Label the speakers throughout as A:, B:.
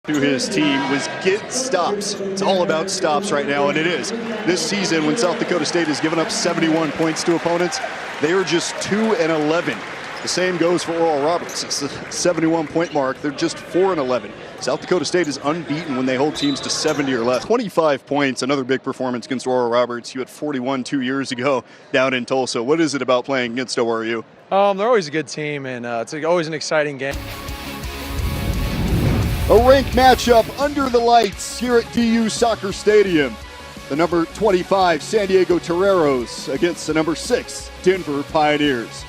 A: To his team was get stops. It's all about stops right now, and it is. This season, when South Dakota State has given up 71 points to opponents, they are just 2-11. The same goes for Oral Roberts. It's the 71-point mark. They're just 4-11. South Dakota State is unbeaten when they hold teams to 70 or less. 25 points, another big performance against Oral Roberts. You had 41 2 years ago down in Tulsa. What is it about playing against ORU?
B: They're always a good team, and it's always an exciting game.
A: A ranked matchup under the lights here at DU Soccer Stadium. The number 25 San Diego Toreros against the number 6 Denver Pioneers.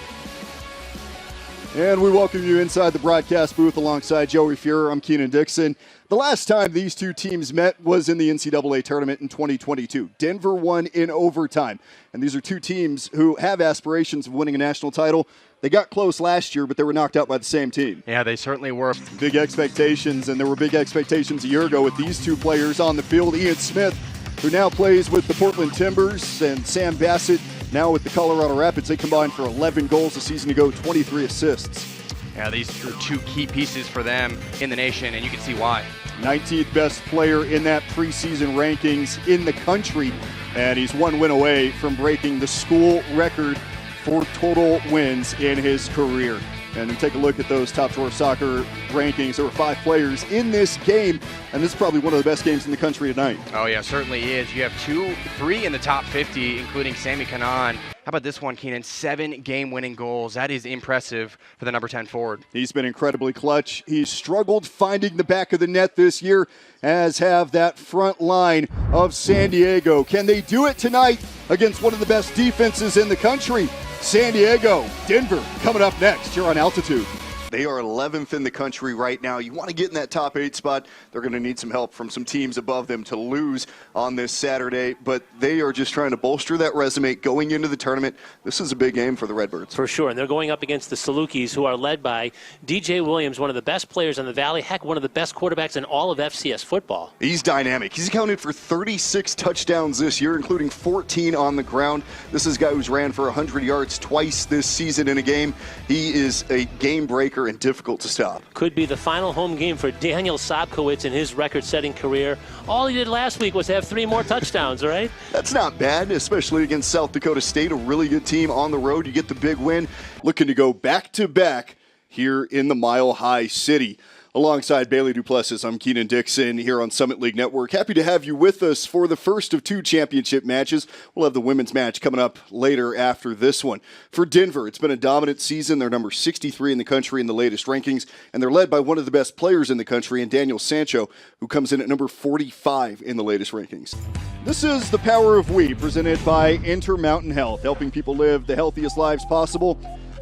A: And we welcome you inside the broadcast booth alongside Joey Fuhrer. I'm Kienan Dixon. The last time these two teams met was in the NCAA tournament in 2022. Denver won in overtime. And these are two teams who have aspirations of winning a national title. They got close last year, but they were knocked out by the same team.
C: Yeah, they certainly were.
A: Big expectations, and there were big expectations a year ago with these two players on the field. Ian Smith, who now plays with the Portland Timbers, and Sam Bassett, now with the Colorado Rapids. They combined for 11 goals a season ago, 23 assists.
C: Yeah, these are two key pieces for them in the nation, and you can see why.
A: 19th best player in that preseason rankings in the country, and he's one win away from breaking the school record for total wins in his career. And you take a look at those top drawer soccer rankings. There were 5 players in this game, and this is probably one of the best games in the country tonight.
C: Oh yeah, certainly is. You have 3 in the top 50, including Sammy Kienan. How about this one, Keenan? 7 game-winning goals. That is impressive for the number 10 forward.
A: He's been incredibly clutch. He's struggled finding the back of the net this year, as have that front line of San Diego. Can they do it tonight against one of the best defenses in the country? San Diego, Denver, coming up next here on Altitude. They are 11th in the country right now. You want to get in that top 8 spot. They're going to need some help from some teams above them to lose on this Saturday, but they are just trying to bolster that resume going into the tournament. This is a big game for the Redbirds.
D: For sure, and they're going up against the Salukis, who are led by DJ Williams, one of the best players in the Valley, heck, one of the best quarterbacks in all of FCS football.
A: He's dynamic. He's accounted for 36 touchdowns this year, including 14 on the ground. This is a guy who's ran for 100 yards twice this season in a game. He is a game breaker and difficult to stop.
D: Could be the final home game for Daniel Sobkowitz in his record-setting career. All he did last week was have 3 more touchdowns, all right?
A: That's not bad, especially against South Dakota State, a really good team on the road. You get the big win. Looking to go back-to-back here in the Mile High City. Alongside Bailey Duplessis, I'm Kienan Dixon here on Summit League Network. Happy to have you with us for the first of 2 championship matches. We'll have the women's match coming up later after this one. For Denver, it's been a dominant season. They're number 63 in the country in the latest rankings, and they're led by one of the best players in the country, in Daniel Sancho, who comes in at number 45 in the latest rankings. This is The Power of We, presented by Intermountain Health, helping people live the healthiest lives possible.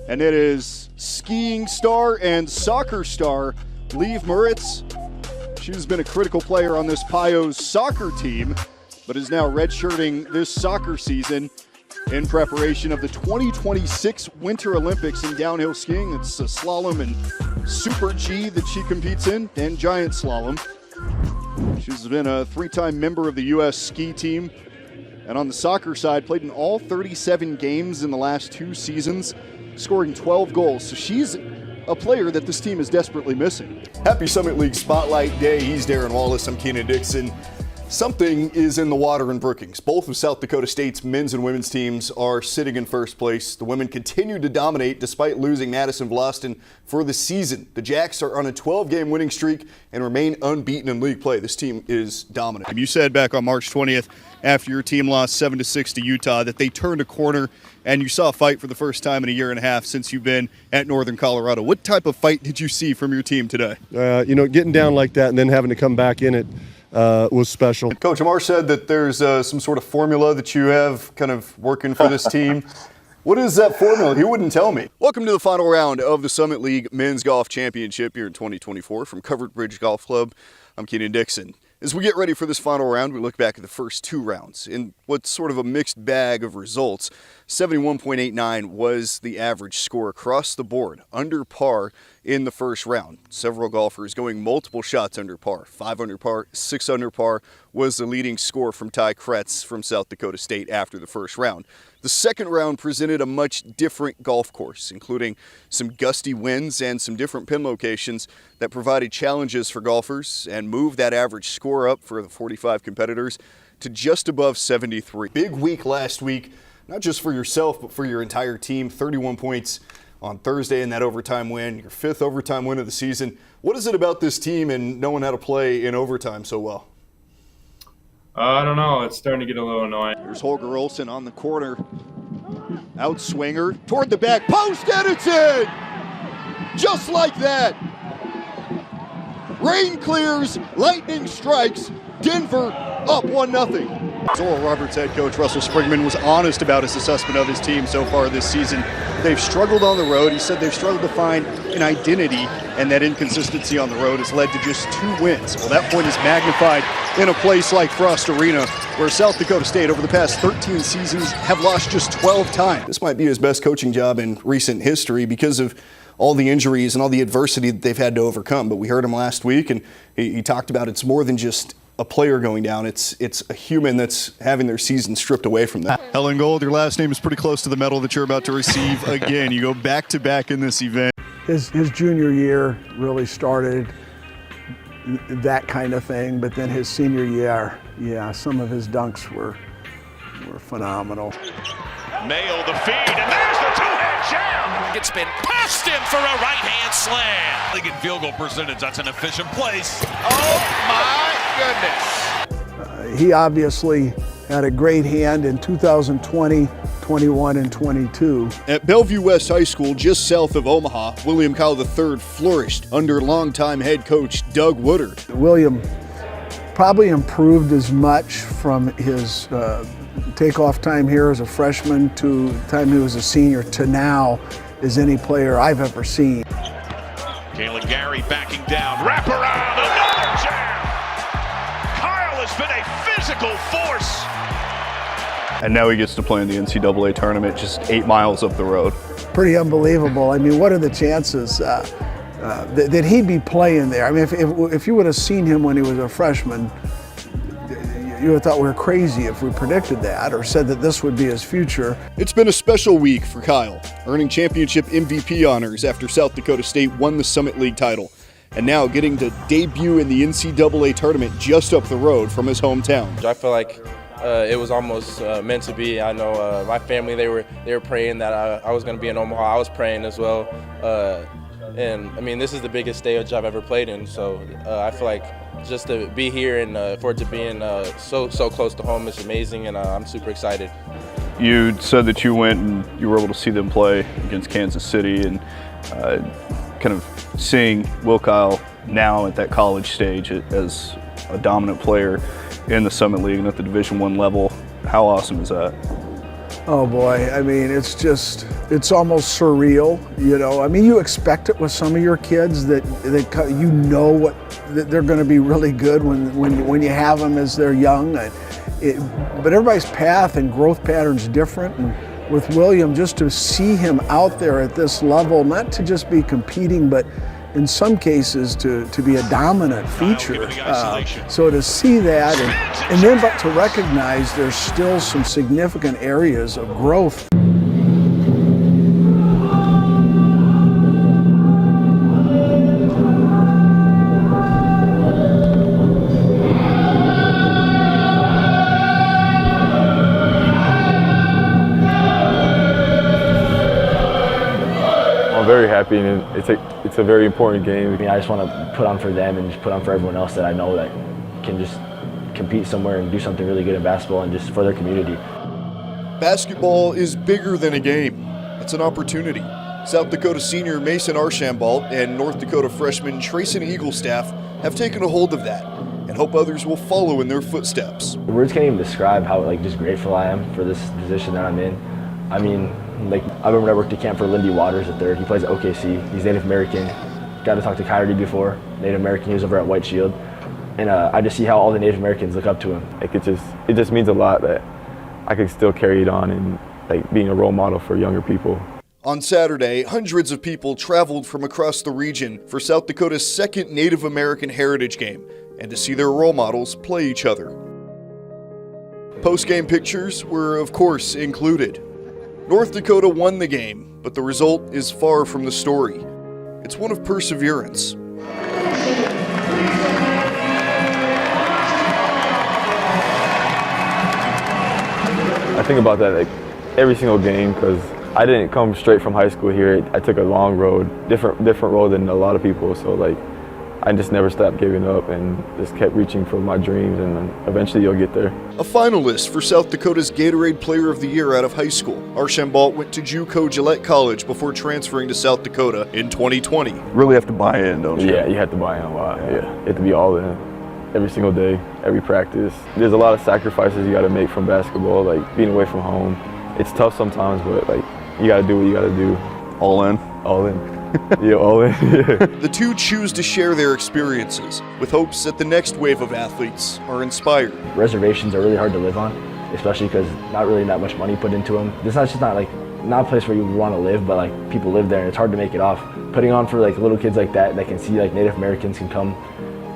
A: And it is skiing star and soccer star Liv Moritz. She's been a critical player on this Pios soccer team, but is now redshirting this soccer season in preparation of the 2026 Winter Olympics in downhill skiing. It's a slalom and Super G that she competes in, and giant slalom. She's been a 3-time member of the U.S. ski team, and on the soccer side, played in all 37 games in the last 2 seasons, scoring 12 goals. So she's a player that this team is desperately missing. Happy Summit League Spotlight Day. He's Darren Wallace. I'm Keenan Dixon. Something is in the water in Brookings. Both of South Dakota State's men's and women's teams are sitting in first place. The women continue to dominate despite losing Madison Boston for the season. The Jacks are on a 12-game winning streak and remain unbeaten in league play. This team is dominant. You said back on March 20th, after your team lost 7-6 to Utah, that they turned a corner and you saw a fight for the first time in a year and a half since you've been at Northern Colorado. What type of fight did you see from your team today?
E: Getting down like that and then having to come back in it was special.
A: Coach Amar said that there's some sort of formula that you have kind of working for this team. What is that formula? He wouldn't tell me. Welcome to the final round of the Summit League Men's Golf Championship here in 2024 from Covered Bridge Golf Club. I'm Keenan Dixon. As we get ready for this final round, we look back at the first 2 rounds in what's sort of a mixed bag of results. 71.89 was the average score across the board, under par in the first round. Several golfers going multiple shots under par, 5 under par, 6 under par, was the leading scorer from Ty Kretz from South Dakota State after the first round. The second round presented a much different golf course, including some gusty winds and some different pin locations that provided challenges for golfers and moved that average score up for the 45 competitors to just above 73. Big week last week, not just for yourself, but for your entire team. 31 points on Thursday in that overtime win, your 5th overtime win of the season. What is it about this team and knowing how to play in overtime so well?
F: I don't know. It's starting to get a little annoying.
A: Here's Holger Olsen on the corner. Outswinger toward the back post, and it's in! Just like that. Rain clears, lightning strikes. Denver up 1-0. Oral Roberts head coach Russell Springman was honest about his assessment of his team so far this season. They've struggled on the road. He said they've struggled to find an identity, and that inconsistency on the road has led to just 2 wins. Well, that point is magnified in a place like Frost Arena, where South Dakota State over the past 13 seasons have lost just 12 times. This might be his best coaching job in recent history because of all the injuries and all the adversity that they've had to overcome. But we heard him last week, and he talked about it's more than just a player going down. It's a human that's having their season stripped away from them. Helen Gold, your last name is pretty close to the medal that you're about to receive again. You go back-to-back in this event.
G: His junior year really started that kind of thing, but then his senior year, yeah, some of his dunks were phenomenal.
H: Nailed the feed, and there's the two-hand jam! It's been past him for a right-hand slam. League in field goal percentage, that's an efficient place. Oh my goodness.
G: He obviously had a great hand in 2020, 21, and 22.
A: At Bellevue West High School, just south of Omaha, William Kyle III flourished under longtime head coach Doug Woodard.
G: William probably improved as much from his takeoff time here as a freshman to the time he was a senior to now as any player I've ever seen.
H: Kalen Gary backing down, wrap around, another jam! Kyle has been a physical force.
A: And now he gets to play in the NCAA tournament just 8 miles up the road.
G: Pretty unbelievable. I mean, what are the chances that he'd be playing there? I mean, if you would have seen him when he was a freshman, you would have thought we were crazy if we predicted that or said that this would be his future.
A: It's been a special week for Kyle, earning championship MVP honors after South Dakota State won the Summit League title, and now getting to debut in the NCAA tournament just up the road from his hometown.
I: I feel like it was almost meant to be. I know my family, they were praying that I was going to be in Omaha. I was praying as well. And I mean, this is the biggest stage I've ever played in, so I feel like just to be here and for it to be in so close to home is amazing, and I'm super excited.
A: You said that you went and you were able to see them play against Kansas City, and kind of seeing Will Kyle now at that college stage as a dominant player in the Summit League and at the Division I level. How awesome is that?
G: Oh boy, I mean, it's almost surreal, you know. I mean, you expect it with some of your kids that that they're going to be really good when you have them as they're young. But everybody's path and growth pattern's different. And with William, just to see him out there at this level, not to just be competing, but in some cases to be a dominant feature. So to see that and then but to recognize there's still some significant areas of growth.
J: I'm very happy, and it's a very important game. I mean, I just want to put on for them and just put on for everyone else that I know that can just compete somewhere and do something really good in basketball and just for their community.
A: Basketball is bigger than a game. It's an opportunity. South Dakota senior Mason Archambault and North Dakota freshman Trayson Eaglestaff have taken a hold of that and hope others will follow in their footsteps.
J: Words can't even describe how just grateful I am for this position that I'm in. I mean, I remember I worked at camp for Lindy Waters III. He plays at OKC. He's Native American. Got to talk to Kyrie before. Native American. He was over at White Shield. And I just see how all the Native Americans look up to him.
K: It just means a lot that I can still carry it on and being a role model for younger people.
A: On Saturday, hundreds of people traveled from across the region for South Dakota's second Native American Heritage Game and to see their role models play each other. Post-game pictures were, of course, included. North Dakota won the game, but the result is far from the story. It's one of perseverance.
K: I think about that like every single game because I didn't come straight from high school here. I took a long road, different road than a lot of people. So like, I just never stopped giving up and just kept reaching for my dreams, and then eventually you'll get there.
A: A finalist for South Dakota's Gatorade Player of the Year out of high school, Archambault went to JUCO Gillette College before transferring to South Dakota in 2020.
E: Really have to buy in, don't you?
K: Yeah, you have to buy in a lot. Yeah, you have to be all in every single day, every practice. There's a lot of sacrifices you got to make from basketball, like being away from home. It's tough sometimes, but like you got to do what you got to do.
E: All in?
K: All in. Yeah, all in. Yeah.
A: The two choose to share their experiences with hopes that the next wave of athletes are inspired.
J: Reservations are really hard to live on, especially because not really that much money put into them. It's not a place where you want to live, but like people live there and it's hard to make it off. Putting on for like little kids like that can see like Native Americans can come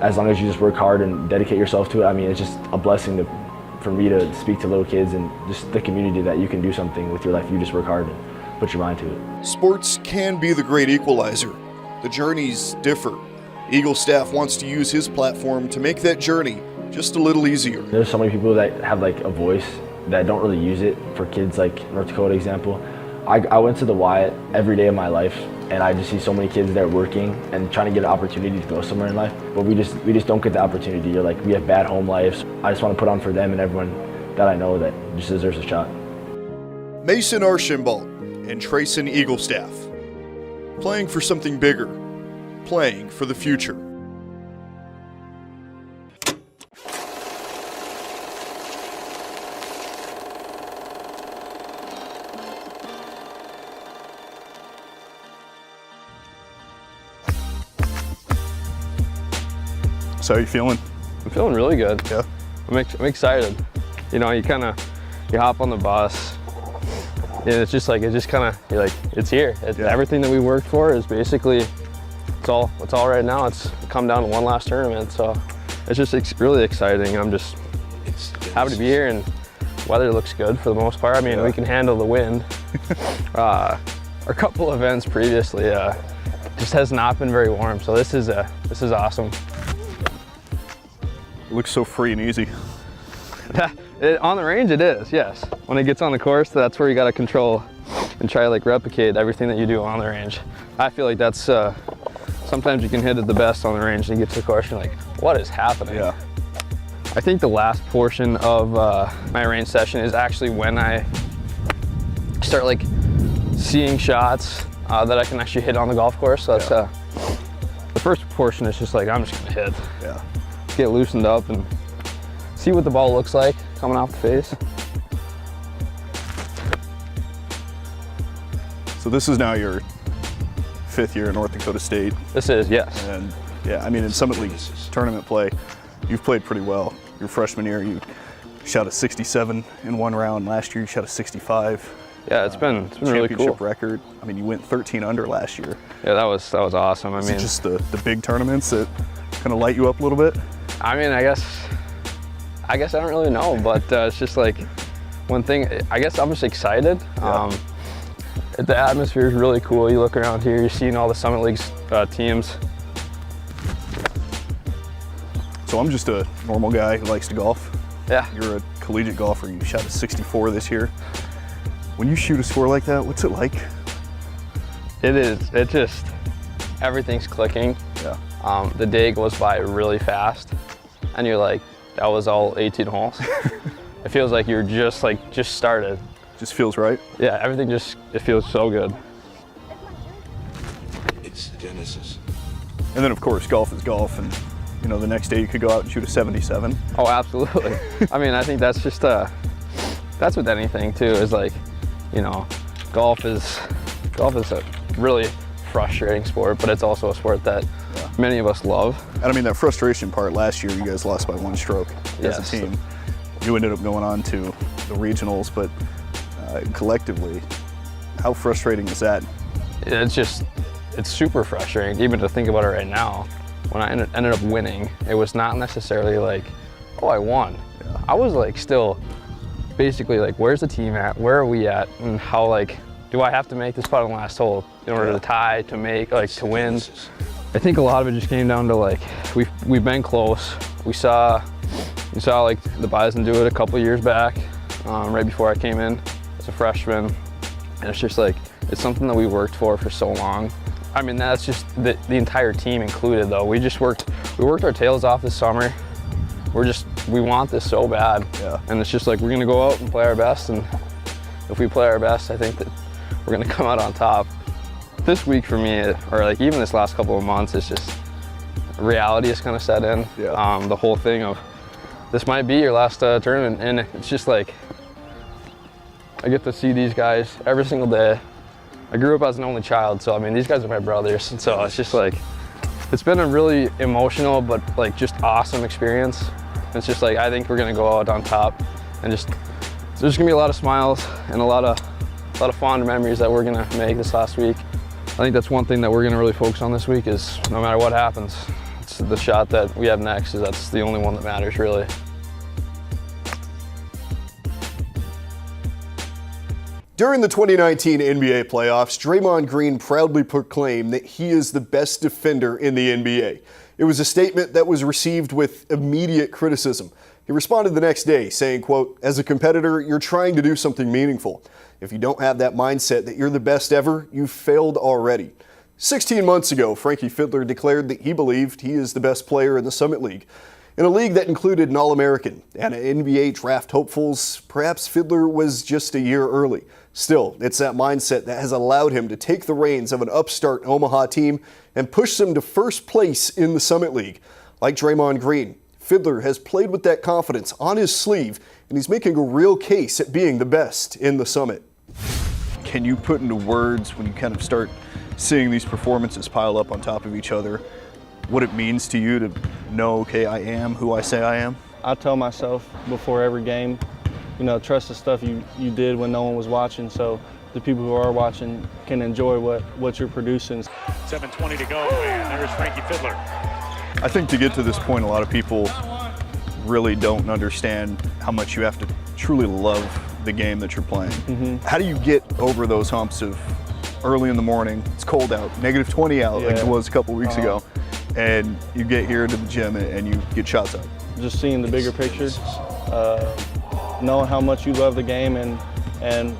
J: as long as you just work hard and dedicate yourself to it. I mean, it's just a blessing for me to speak to little kids and just the community that you can do something with your life. You just work hard and put your mind to it.
A: Sports can be the great equalizer. The journeys differ. Eagle staff wants to use his platform to make that journey just a little easier.
J: There's so many people that have like a voice that don't really use it. For kids like North Dakota example, I went to the Wyatt every day of my life, and I just see so many kids there working and trying to get an opportunity to go somewhere in life, but we just don't get the opportunity. You're like, we have bad home lives. I just want to put on for them and everyone that I know that just deserves a shot.
A: Mason Archambault and Trayson Eaglestaff, playing for something bigger, playing for the future.
E: So how are you feeling?
L: I'm feeling really good.
E: Yeah.
L: I'm excited. You know, you hop on the bus, and it's just kind of, you're like, it's here. Everything that we worked for is basically, it's all right now. It's come down to one last tournament, so it's just really exciting. I'm just happy to be here, and weather looks good for the most part. I mean, we can handle the wind. Our couple events previously just has not been very warm, so this is awesome.
E: It looks so free and easy.
L: On the range it is, yes. When it gets on the course, that's where you got to control and try to like replicate everything that you do on the range. I feel like that's, sometimes you can hit it the best on the range and you get to the course and you're like, what is happening?
E: Yeah.
L: I think the last portion of my range session is actually when I start like seeing shots that I can actually hit on the golf course. So that's, the first portion is just like, I'm just gonna hit.
E: Yeah.
L: Get loosened up and see what the ball looks like coming off the face.
E: So this is now your 5th year at North Dakota State.
L: This is, yes.
E: And yeah, I mean, in Summit League tournament play, you've played pretty well. Your freshman year, you shot a 67 in one round. Last year, you shot a 65.
L: Yeah, it's been really cool.
E: Championship record. I mean, you went 13 under last year.
L: Yeah, that was awesome. I mean,
E: just the big tournaments that kind of light you up a little bit.
L: I mean, I guess I don't really know, but it's just like one thing. I guess I'm just excited.
E: Yeah.
L: The atmosphere is really cool. You look around here, you're seeing all the Summit League's teams.
E: So I'm just a normal guy who likes to golf.
L: Yeah.
E: You're a collegiate golfer. You shot a 64 this year. When you shoot a score like that, what's it like?
L: It is. It just, everything's clicking.
E: Yeah.
L: The day goes by really fast, and you're like, that was all 18 holes. It feels like you're just started.
E: Just feels right?
L: Yeah, everything it feels so good.
H: It's Genesis.
E: And then of course, golf is golf, and you know, the next day you could go out and shoot a 77.
L: Oh, absolutely. I mean, I think that's just, that's with anything too, is like, you know, golf is a really frustrating sport, but it's also a sport that many of us love.
E: And I mean, that frustration part, last year you guys lost by 1 stroke as a team. You ended up going on to the regionals, but collectively, how frustrating is that?
L: It's super frustrating, even to think about it right now. When I ended up winning, it was not necessarily like, oh, I won.
E: Yeah.
L: I was like still basically like, where's the team at? Where are we at? And how, like, do I have to make this putt on the last hole in order to tie, to make, like, to win? I think a lot of it just came down to, like, we've been close. We saw like the Bison do it a couple years back, right before I came in as a freshman. And it's just like, it's something that we worked for so long. I mean, that's just the entire team included, though. We worked our tails off this summer. We want this so bad.
E: Yeah.
L: And it's just like, we're gonna go out and play our best, and if we play our best, I think that we're gonna come out on top. This week for me, or like even this last couple of months, it's just, reality is kind of set in.
E: Yeah.
L: The whole thing of, this might be your last tournament, and it's just like, I get to see these guys every single day. I grew up as an only child, so I mean, these guys are my brothers, and so it's just like, it's been a really emotional but like just awesome experience. It's just like, I think we're gonna go out on top, and just, there's gonna be a lot of smiles and a lot of fond memories that we're gonna make this last week. I think that's one thing that we're gonna really focus on this week is, no matter what happens, it's the shot that we have next, is that's the only one that matters, really.
A: During the 2019 NBA playoffs, Draymond Green proudly proclaimed that he is the best defender in the NBA. It was a statement that was received with immediate criticism. He responded the next day saying, quote, "As a competitor, you're trying to do something meaningful. If you don't have that mindset that you're the best ever, you've failed already." 16 months ago, Frankie Fidler declared that he believed he is the best player in the Summit League. In a league that included an All-American and NBA draft hopefuls, perhaps Fidler was just a year early. Still, it's that mindset that has allowed him to take the reins of an upstart Omaha team and push them to first place in the Summit League. Like Draymond Green, Fidler has played with that confidence on his sleeve, and he's making a real case at being the best in the Summit.
E: Can you put into words, when you kind of start seeing these performances pile up on top of each other, what it means to you to know, okay, I am who I say I am?
M: I tell myself before every game, you know, trust the stuff you did when no one was watching, so the people who are watching can enjoy what you're producing.
N: 7:20 to go, and there's Frankie Fidler.
E: I think to get to this point, a lot of people really don't understand how much you have to truly love the game that you're playing.
M: Mm-hmm.
E: How do you get over those humps of early in the morning, it's cold out, -20 out, like it was a couple weeks ago, and you get here to the gym and you get shots up?
M: Just seeing the bigger picture, knowing how much you love the game and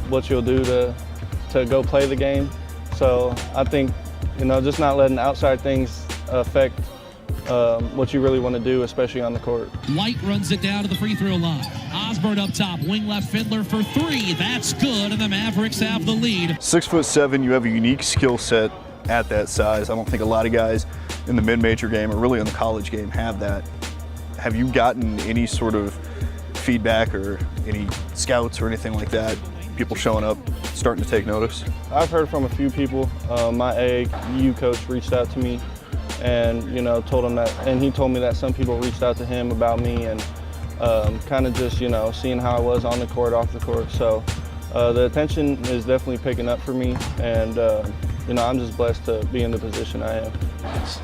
M: what you'll do to go play the game. So I think, you know, just not letting outside things affect what you really want to do, especially on the court.
O: White runs it down to the free throw line. Osborne up top, wing left Fidler for three. That's good, and the Mavericks have the lead.
E: 6'7", you have a unique skill set at that size. I don't think a lot of guys in the mid-major game or really in the college game have that. Have you gotten any sort of feedback or any scouts or anything like that? People showing up, starting to take notice?
M: I've heard from a few people. My AAU coach reached out to me and, you know, told him that, and he told me that some people reached out to him about me and kind of just, you know, seeing how I was on the court, off the court. So the attention is definitely picking up for me, and you know, I'm just blessed to be in the position I am.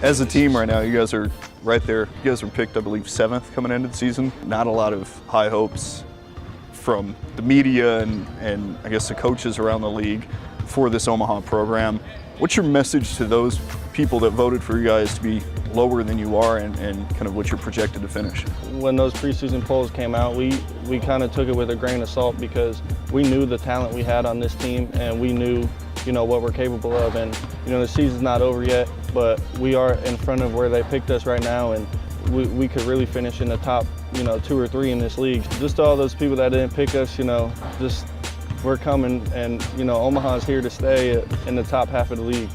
E: As a team right now, you guys are right there. You guys were picked, I believe, 7th coming into the season. Not a lot of high hopes from the media and I guess the coaches around the league for this Omaha program. What's your message to those people that voted for you guys to be lower than you are and kind of what you're projected to finish?
M: When those preseason polls came out, we kind of took it with a grain of salt because we knew the talent we had on this team and we knew, you know, what we're capable of. And, you know, the season's not over yet, but we are in front of where they picked us right now, and we could really finish in the top, you know, 2 or 3 in this league. Just to all those people that didn't pick us, you know, just we're coming, and, you know, Omaha's here to stay in the top half of the league.